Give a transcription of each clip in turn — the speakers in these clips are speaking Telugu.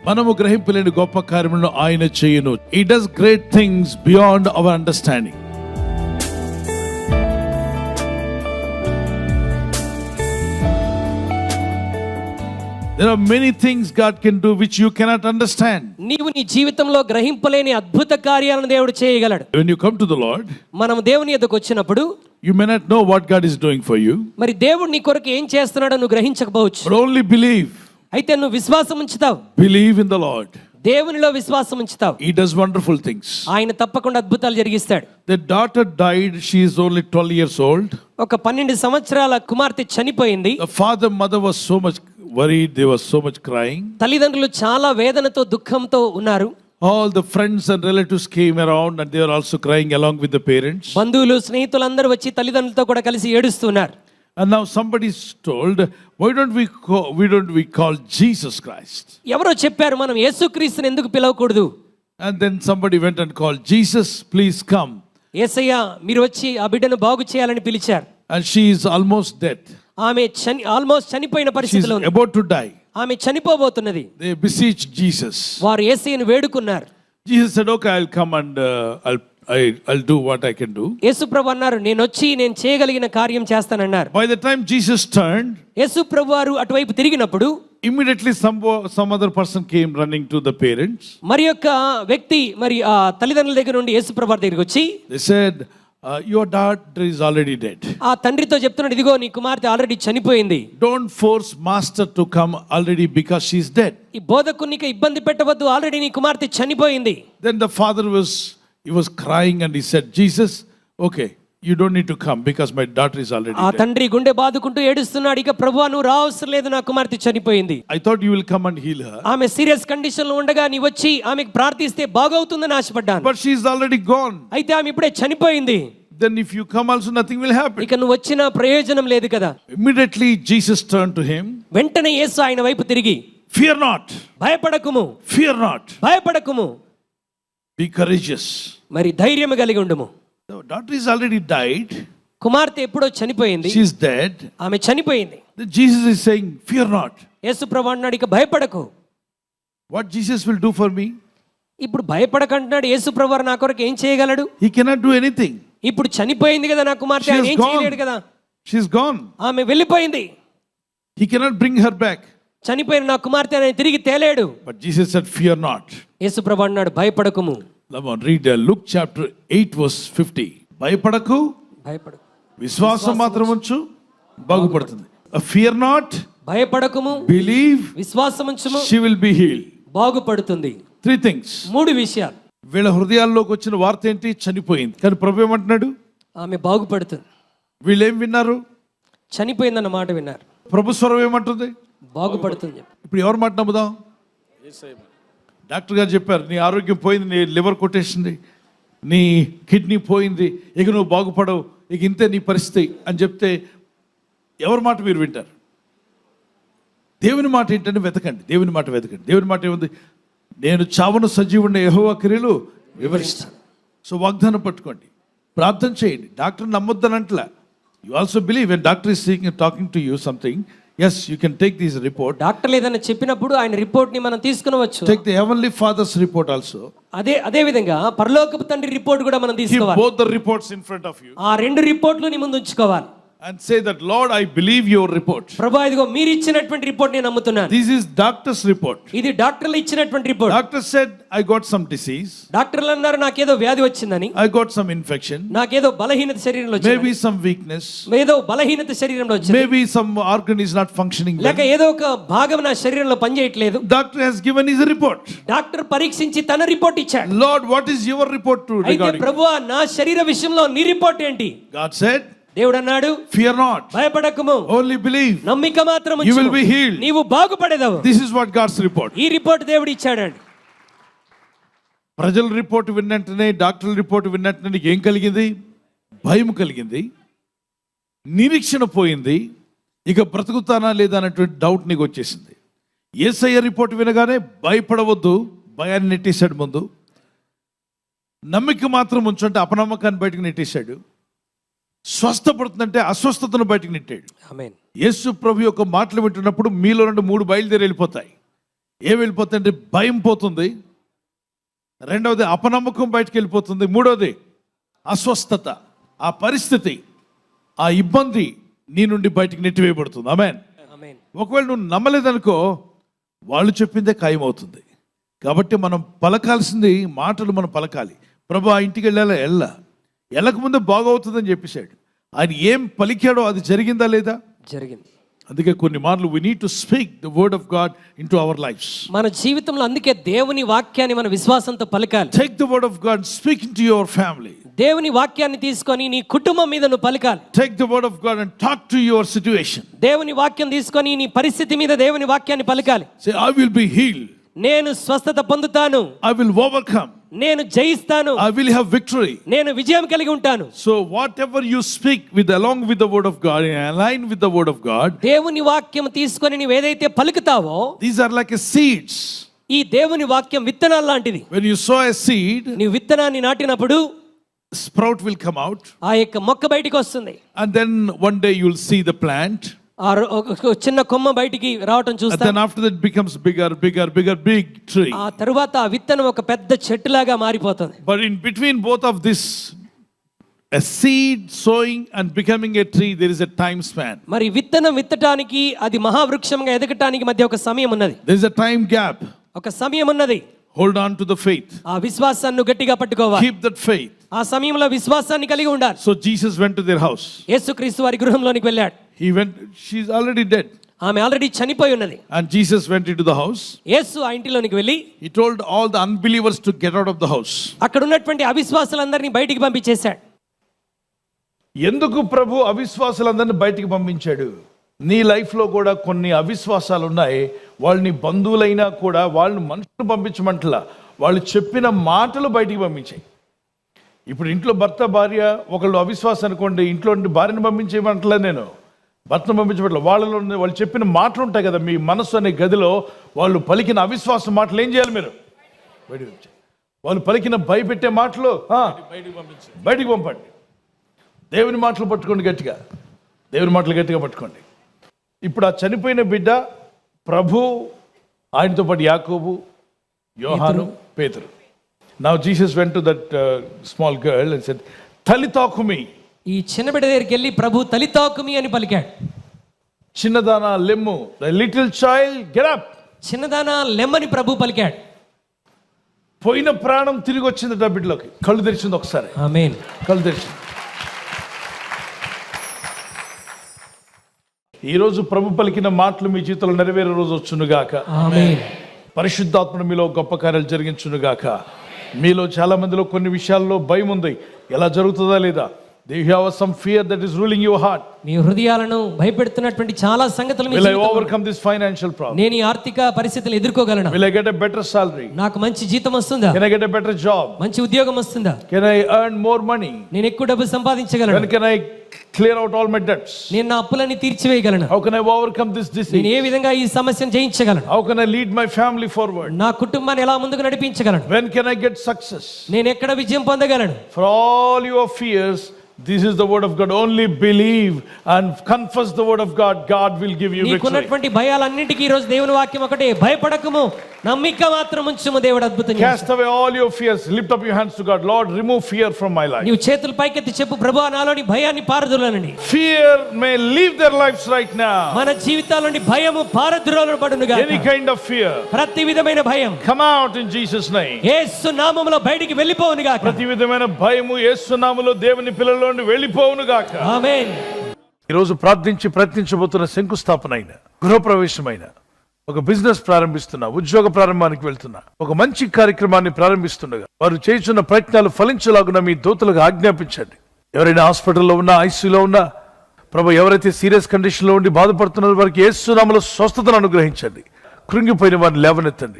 మనము గ్రహింపలేని గొప్ప కార్యములను ఆయన చేయును. He does great things beyond our understanding. There are many things God can do which you cannot understand. నీవు నీ జీవితంలో గ్రహింపలేని అద్భుత కార్యాలను దేవుడు చేయగలడు. When you come to the Lord, మనం దేవుని యొద్దకు వచ్చినప్పుడు you may not know what God is doing for you. మరి దేవుడు నీ కొరకు ఏం చేస్తున్నాడో నువ్వు గ్రహించకపోవచ్చు. But only believe. అయితే నువ్వు విశ్వాసం ఉంచుతావు. Believe in the Lord. దేవునిలో విశ్వాసం ఉంచుతావు. He does wonderful things. ఆయన తప్పకుండా అద్భుతాలు జరిగిస్తాడు. The daughter died. She is only 12 years old. ఒక 12 సంవత్సరాల కుమార్తె చనిపోయింది. The father mother was so much worried. They were so much crying. తల్లిదండ్రులు చాలా వేదనతో దుఃఖంతో ఉన్నారు. All the friends and relatives came around and they were also crying along with the parents. బంధువులు స్నేహితులందరూ వచ్చి తల్లిదండ్రులతో కూడా కలిసి ఏడుస్తున్నారు. And now somebody is told, why don't we call Jesus Christ? ఎవరో చెప్పారు మనం యేసుక్రీస్తుని ఎందుకు పిలవకూడదు? And then somebody went and called Jesus, please come. యేసయ్య మీరు వచ్చి ఆ బిడ్డను బాగు చేయాలని పిలిచారు. And she is almost dead. ఆమె ఆల్మోస్ట్ చనిపోయిన పరిస్థితిలో She is about to die. ఆమె చనిపోబోతున్నది. They beseeched Jesus. వారు యేసయ్యను వేడుకున్నారు. Jesus said, okay, I'll come and I'll do what I can do. యేసుప్రభు అన్నారు నేను చేయగలిగిన కార్యం చేస్తానన్నారు. By the time Jesus turned, యేసుప్రభు వారు అటువైపు తిరిగినప్పుడు immediately some other person came running to the parents. మరి యొక్క వ్యక్తి మరి ఆ తల్లిదండ్రుల దగ్గర నుండి యేసుప్రభు వారి దగ్గరికి వచ్చి They said, your daughter is already dead. ఆ తండ్రితో చెప్తున్నాడు ఇదిగో నీ కుమార్తె ఆల్రెడీ చనిపోయింది. Don't force master to come already because she is dead. ఈ బోధకునికి ఇబ్బంది పెట్టవద్దు, ఆల్రెడీ నీ కుమార్తె చనిపోయింది. Then the father was crying and he said, Jesus, okay, you don't need to come because my daughter is already ఆ dead. తండ్రి గుండె బాదుకుంటూ ఏడుస్తున్నాడు, ఇక ప్రభువా నువ్వు రావసరం లేదు, నా కుమార్తె చనిపోయింది. I thought you will come and heal her. ఆమె సీరియస్ కండిషన్ లో ఉండగా నీ వచ్చి ఆమెకు ప్రార్థిస్తే బాగవుతుందని ఆశపడ్డాను. But she is already gone. అయితే ఆమె ఇప్పుడే చనిపోయింది. Then if you come also nothing will happen. ఇక నువ్వు వచ్చిన ప్రయోజనం లేదు కదా. Immediately Jesus turned to him. వెంటనే యేసు ఆయన వైపు తిరిగి Fear not. భయపడకుము. Fear not. భయపడకుము. Be courageous. మరి ధైర్యం కలిగి ఉండుము. The daughter is already died. కుమార్తె ఎప్పుడో చనిపోయింది. She is dead. ఆమె చనిపోయింది. Then Jesus is saying, fear not. యేసు ప్రభువు అన్నాడు ఇక భయపడకు. What Jesus will do for me? ఇప్పుడు భయపడకంటున్నాడు యేసు ప్రభువు నా కొరకు ఏం చేయగలడు? He cannot do anything. ఇప్పుడు చనిపోయింది కదా నా కుమార్తె, ఆయన ఏం చేయలేడు కదా. She is gone. ఆమె వెళ్ళిపోయింది. He cannot bring her back. చనిపోయిన నా కుమార్తె ఆయన తిరిగి తేలేడు. But Jesus said, fear not. యేసు ప్రభువు అన్నాడు భయపడకుము. Come on, read Luke chapter 8 verse 50. భయపడకు, భయపడకు, విశ్వాసం మాత్రం ఉంచు, బాగుపడుతుంది. Fear not, భయపడకుము, believe, విశ్వాసం ఉంచుము, she will be healed. బాగుపడుతుంది. 3 things. 3 విషయాలు. వీళ్ళ హృదయాల్లోకి వచ్చిన వార్త ఏంటి? చనిపోయింది. కానీ ప్రభు ఏమంటున్నాడు? ఆమె బాగుపడుతుంది. వీళ్ళు ఏం విన్నారు? చనిపోయిందన్న మాట విన్నారు. ప్రభు స్వరం ఏమంటుంది? బాగుపడుతుంది. ఇప్పుడు ఎవరి మాట నమ్ముదాం? డాక్టర్ గారు చెప్పారు నీ ఆరోగ్యం పోయింది, నీ లివర్ కొట్టేసింది, నీ కిడ్నీ పోయింది, ఇక నువ్వు బాగుపడవు, ఇక ఇంతే నీ పరిస్థితి అని చెప్తే ఎవరి మాట మీరు వింటారు? దేవుని మాట ఏంటంటే వెతకండి. దేవుని మాట వెతకండి. దేవుని మాట ఏముంది? నేను చావను సజీవుడిని యెహోవా క్రియలు వివరిస్తాను. సో వాగ్దానం పట్టుకోండి, ప్రార్థన చేయండి. డాక్టర్ నమ్మొద్దనంట్లా. You also believe when doctor is talking to you something, yes, you can take this report. డాక్టర్ ఏదైనా చెప్పినప్పుడు ఆయన రిపోర్ట్ ని మనం తీసుకునవచ్చు. Take the heavenly father's report also. అదే విధంగా పరలోకపు తండ్రి రిపోర్ట్ కూడా మనం Keep తీసుకోవాలి. both the reports in front of you. ఆ 2 రిపోర్ట్లు నీ ముందు ఉంచుకోవాలి. And say that, Lord, I believe your report. ప్రభువా ఇదిగో మీరు ఇచ్చినటువంటి రిపోర్ట్ నేను నమ్ముతున్నాను. This is doctor's report. ఇది డాక్టర్లు ఇచ్చినటువంటి report. Doctor said I got some disease. డాక్టర్లు అన్నారు నాకేదో వ్యాధి వచ్చిందని, I got some infection, నాకేదో బలహీనత శరీరంలో వచ్చింది, maybe some weakness, ఏదో బలహీనత శరీరంలో వచ్చింది, maybe some organ is not functioning well. లేక ఏదో ఒక భాగం నా శరీరంలో పనిచేయట్లేదు. Doctor has given his report. Doctor పరీక్షించి తన రిపోర్ట్ ఇచ్చాడు. Lord, what is your report to అయితే regarding? ప్రభువా నా శరీర విషయంలో నీ రిపోర్ట్ ఏంటి? God said, దేవుడు అన్నాడు fear not, భయపడకుము, only believe, నమ్మిక మాత్రం you will be healed. నీవు బాగుపడేదవు. This is what God's report. ఈ రిపోర్ట్ దేవుడు ఇచ్చాడండి. ప్రజల రిపోర్ట్ విన్నట్టునే, డాక్టర్ల రిపోర్ట్ విన్నట్టునే నీకు ఏం కలిగింది? భయం కలిగింది, నిరీక్షణ పోయింది, ఇక బ్రతుకుతానా లేదా అన్నటువంటి డౌట్ నీకు వచ్చేసింది. యేసయ్య రిపోర్ట్ వినగానే భయపడవద్దు, భయాన్ని నెట్టేశాడు ముందు. నమ్మిక మాత్రం ఉంచుంటే అపనమ్మకాన్ని బయటకు నెట్టేశాడు. స్వస్థపడుతుందంటే అస్వస్థతను బయటకు నెట్టాడు. ఆమేన్. యేసు ప్రభు యొక్క మాటలు వింటున్నప్పుడు మీలో నుండి 3 బయలుదేరి వెళ్ళిపోతాయి. ఏం వెళ్ళిపోతుందంటే భయం పోతుంది, రెండవది అపనమ్మకం బయటకు వెళ్ళిపోతుంది, మూడవది అస్వస్థత, ఆ పరిస్థితి, ఆ ఇబ్బంది నీ నుండి బయటికి నెట్టివేయబడుతుంది. ఆమేన్. ఆమేన్. ఒకవేళ నువ్వు నమ్మలేదనుకో, వాళ్ళు చెప్పిందే ఖాయమవుతుంది. కాబట్టి మనం పలకాల్సింది మాటలు మనం పలకాలి. ప్రభు ఆ ఇంటికి వెళ్ళకముందే బాగవుతుందని చెప్పేశాడు. ఆయన ఏం పలికాడో అది జరిగిందా లేదా? జరిగింది. అందుకే కొన్ని మార్లు we need to speak the word of God into our lives. మన జీవితంలో అందుకే దేవుని వాక్యాన్ని మన విశ్వాసంతో పలకాలి. Take the word of God, speak into your family. దేవుని వాక్యాన్ని తీసుకొని నీ కుటుంబం మీద నువ్వు పలకాలి. Take the word of God and talk to your situation. దేవుని వాక్యం తీసుకొని నీ పరిస్థితి మీద దేవుని వాక్యాన్ని పలకాలి. Say, I will be healed. నేను స్వస్థత పొందుతాను. I will overcome. నేను జయిస్తాను. I will have victory. నేను విజయం కలిగి ఉంటాను. So whatever you speak along with the word of God, in line with the word of God, దేవుని వాక్యం తీసుకొని నీవు ఏదైతే పలుకుతావో, these are like a seeds. ఈ దేవుని వాక్యం విత్తనాలు లాంటిది. When you sow a seed, నీవు విత్తనాన్ని నాటినప్పుడు sprout will come out, ఆ యొక్క మొక్క బయటికి వస్తుంది. and then one day you will see the plant. ఆ చిన్న కొమ్మ బయటికి రావటం And చూస్తాం. then after that it becomes bigger, big tree. ఆ తరువాత ఆ విత్తనం ఒక పెద్ద చెట్టులాగా మారిపోతుంది. But in between both of this, a seed sowing and becoming a tree, there is a time span. మరి విత్తనం విత్తటానికి అది మహావృక్షంగా ఎదగటానికి మధ్య ఒక సమయం ఉన్నది. There is a time gap. ఒక సమయం ఉన్నది. Hold on to the faith. ఆ విశ్వాసాన్ని గట్టిగా పట్టుకోవాలి. Keep that faith. ఆ సమయంలో విశ్వాసాన్ని కలిగి ఉండాలి. So Jesus went to their house. యేసుక్రీస్తు వారి గృహంలోనికి వెళ్ళాడు. He went. She's already dead. ఆమె ఆల్రెడీ చనిపోయి ఉన్నది. And Jesus went into the house. యేసు ఆ ఇంటిలోనికి వెళ్ళి He told all the unbelievers to get out of the house. అక్కడ ఉన్నటువంటి అవిశ్వాసులందరినీ బయటికి పంపించేశాడు. ఎందుకు ప్రభు అవిశ్వాసులందరినీ బయటికి పంపించాడు? నీ లైఫ్లో కూడా కొన్ని అవిశ్వాసాలు ఉన్నాయి. వాళ్ళని బంధువులైనా కూడా వాళ్ళని మనుషులు పంపించమంటలా, వాళ్ళు చెప్పిన మాటలు బయటికి పంపించాయి. ఇప్పుడు ఇంట్లో భర్త భార్య ఒకళ్ళు అవిశ్వాసం అనుకోండి, ఇంట్లో భార్యను పంపించేయమంటలే, నేను భర్తను పంపించబట్ల, వాళ్ళు చెప్పిన మాటలు ఉంటాయి కదా, మీ మనసు అనే గదిలో వాళ్ళు పలికిన అవిశ్వాస మాటలు ఏం చేయాలి? మీరు బయటికి పంపించాలి. వాళ్ళు పలికిన భయపెట్టే మాటలు బయటికి పంపండి. దేవుని మాటలు పట్టుకోండి గట్టిగా, దేవుని మాటలు గట్టిగా పట్టుకోండి. ఇప్పుడు ఆ చనిపోయిన బిడ్డ ప్రభు, ఆయనతో పాటు యాకోబు, యోహాను, పేతురు. Now Jesus went to that small girl and said, "Talitha kumi." ఈ చిన్న బిడ్డ దగ్గరికి వెళ్ళి ప్రభు తలితా కుమి అని పలికాడు. చిన్నదానా లెమ్ము, the little child get up. చిన్నదానా లెమ్మని ప్రభు పలికాడు. పోయిన ప్రాణం తిరిగి వచ్చింది ఆ బిడ్డలోకి. కళ్ళు తెరిచింది ఒకసారి. ఆమేన్. కళ్ళు తెరిచింది. ఈరోజు ప్రభు పలికిన మాటలు మీ జీవితంలో నెరవేరే రోజు వచ్చునుగాక. ఆమేన్. పరిశుద్ధాత్మ మీలో గొప్ప కార్యాలు జరిగించునుగాక. మీలో చాలా మందిలో కొన్ని విషయాల్లో భయం ఉంది, ఎలా జరుగుతుందా లేదా. You have some fear that is ruling your heart. మీ హృదయాలను భయపెడుతున్నటువంటి చాలా సంగతులు మీ Will I జీవితంలో, overcome this financial problem? నేను ఈ ఆర్థిక పరిస్థితులను ఎదుర్కోగలను. Will I get a better salary? నాకు మంచి జీతం వస్తుందా? Can I get a better job? మంచి ఉద్యోగం వస్తుందా? Can I earn more money? నేను ఎక్కువ డబ్బు సంపాదించగలను. When can I clear out all my debts? నేను నా అప్పులని తీర్చివేయగలను. How can I overcome this నేను disease? ఏ విధంగా ఈ సమస్యను జయించగలను? How can I lead my family forward? నా కుటుంబాన్ని ఎలా ముందుకు నడిపించగలను? When can I get success? నేను ఎక్కడ విజయం పొందగలను? For all your fears, this is the word of God. Only believe and confess the word of God. God will give you victory. నీకున్నటువంటి భయాలన్నిటికీ ఈ రోజు దేవుని వాక్యం ఒకటే, భయపడకము, నమ్మిక మాత్రం ఉంచుము, దేవుడు అద్భుతం చేస్తాడు. Cast away all your fears. Lift up your hands to God. Lord, remove fear from my life. నీవు చేతులు పైకెత్తి చెప్పు, ప్రభువా నాలోని భయాన్ని పారద్రోలనండి. Fear may leave their lives right now. మన జీవితాల్లోని భయము పారద్రోలబడునుగా. Any kind of fear, ప్రతి విధమైన భయం come out in Jesus' name. యేసు నామములో బయటికి వెళ్ళిపోవునుగా. ప్రతి విధమైన భయము యేసు నామములో దేవుని పిల్లల నుండి వెళ్ళిపోవును గాక. ఆమేన్. ఈరోజు ప్రార్థించి ప్రయత్నించబోతున్న శంకుస్థాపన అయిన, గృహప్రవేశమైన, ఒక బిజినెస్ ప్రారంభిస్తున్నా, ఉద్యోగ ప్రారంభానికి వెళ్తున్నా, ఒక మంచి కార్యక్రమాన్ని ప్రారంభిస్తుండగా వారు చేస్తున్న ప్రయత్నాలు ఫలించలాగున మీ దూతలకు ఆజ్ఞాపించండి. ఎవరైనా హాస్పిటల్లో ఉన్నా, ఐసీయూలో ఉన్నా, ప్రభు ఎవరైతే సీరియస్ కండిషన్లో ఉండి బాధపడుతున్నారో వారికి యేసు నామములో స్వస్థతను అనుగ్రహించండి. కృంగిపోయిన వారిని లేవనెత్తండి.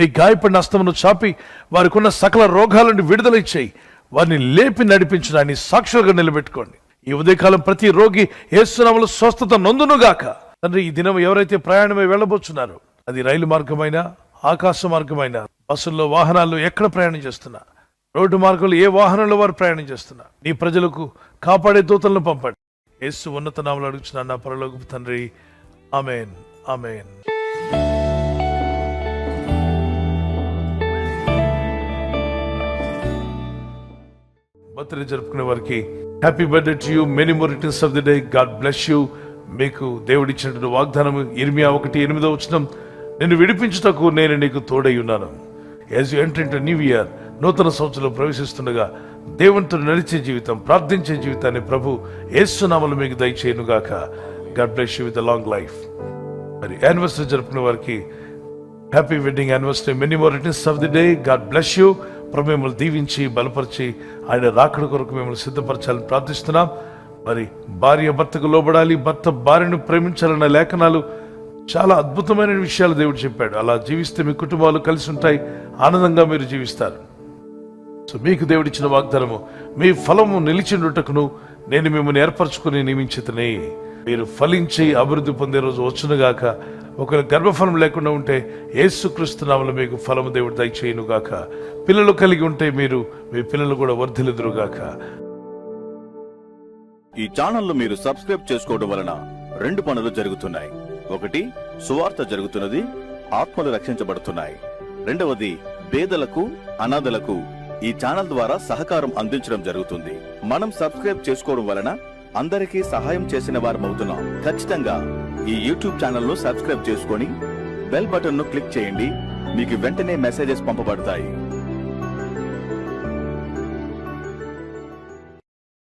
మీ గాయపడిన హస్తమును చాపి వారికి ఉన్న సకల రోగాల నుండి విడుదల ఇచ్చేయి. వారిని లేపి నడిపించడాన్ని సాక్షులుగా నిలబెట్టుకోండి. ఈ ఉదయకాలం ప్రతి రోగి యేసు నామములో స్వస్థత నొందునుగాక. తండ్రి, ఈ దినం ఎవరైతే ప్రయాణమై వెళ్ళబోతున్నారో, అది రైలు మార్గమైనా, ఆకాశ మార్గమైనా, బస్సుల్లో, వాహనాల్లో ఎక్కడ ప్రయాణం చేస్తున్నా, రోడ్డు మార్గంలో ఏ వాహనంలో వారు ప్రయాణం చేస్తున్నా, నీ ప్రజలకు కాపాడే దూతలను పంపండి. యేసు ఉన్నత నామములో అడుగుచున్నాను నా పరలోకపు తండ్రి. ఆమేన్. ఆమేన్. బర్త్డే జరుపుకునే వారికి happy birthday to you, many more returns of the day, God bless you. మీకు దేవుడిచ్చినటువంటి వాగ్దానం ఇర్మియా 1:8 నిన్ను విడిపించుటకు నేను నీకు తోడై ఉన్నాను. As you enter into new year, నూతన సంవత్సరంలో ప్రవేశిస్తుండగా దేవునితో నడిచే జీవితం, ప్రార్థించే జీవితాన్ని ప్రభు యేసు నామములో మీకు దయచేయునుగాక. God bless you with a long life. మరి యానివర్సరీ జరుపుకునే వారికి happy wedding anniversary, many more returns of the day, God bless you. ప్రభు మిమ్మల్ని దీవించి బలపరిచి ఆయన రాకడ కొరకు మిమ్మల్ని సిద్ధపరచాలని ప్రార్థిస్తున్నాం. మరి భార్య భర్తకు లోబడాలి, భర్త భార్యను ప్రేమించాలన్న లేఖనాలు చాలా అద్భుతమైన విషయాలు దేవుడు చెప్పాడు. అలా జీవిస్తే మీ కుటుంబాలు కలిసి ఉంటాయి, ఆనందంగా మీరు జీవిస్తారు. సో మీకు దేవుడిచ్చిన వాగ్దానము, మీ ఫలము నిలిచిండుటకును నేను మిమ్మల్ని ఏర్పరచుకుని నియమించితనే. మీరు ఫలించి అభివృద్ధి పొందే రోజు వచ్చునుగాక. ఒకవేళ గర్భఫలం లేకుండా ఉంటే యేసుక్రీస్తు నామములో మీకు ఫలము దేవుడు దయచేయునుగాక. పిల్లలు కలిగి ఉంటే మీరు మీ పిల్లలు కూడా వర్ధిల్లుదురుగాక. ఈ ఛానల్ మీరు సబ్స్క్రైబ్ చేసుకోవడం వలన 2 పనులు జరుగుతున్నాయి. ఒకటి, సువార్త జరుగుతున్నది, ఆత్మలు రక్షించబడుతున్నాయి. రెండవది, పేదలకు అనాథలకు ఈ ఛానల్ ద్వారా సహకారం అందించడం జరుగుతుంది. మనం సబ్స్క్రైబ్ చేసుకోవడం వలన అందరికీ సహాయం చేసిన వారమవుతున్నాం. ఖచ్చితంగా ఈ యూట్యూబ్ ఛానల్ ను సబ్స్క్రైబ్ చేసుకొని బెల్ బటన్ ను క్లిక్ చేయండి. మీకు వెంటనే మెసేజెస్ పంపబడతాయి.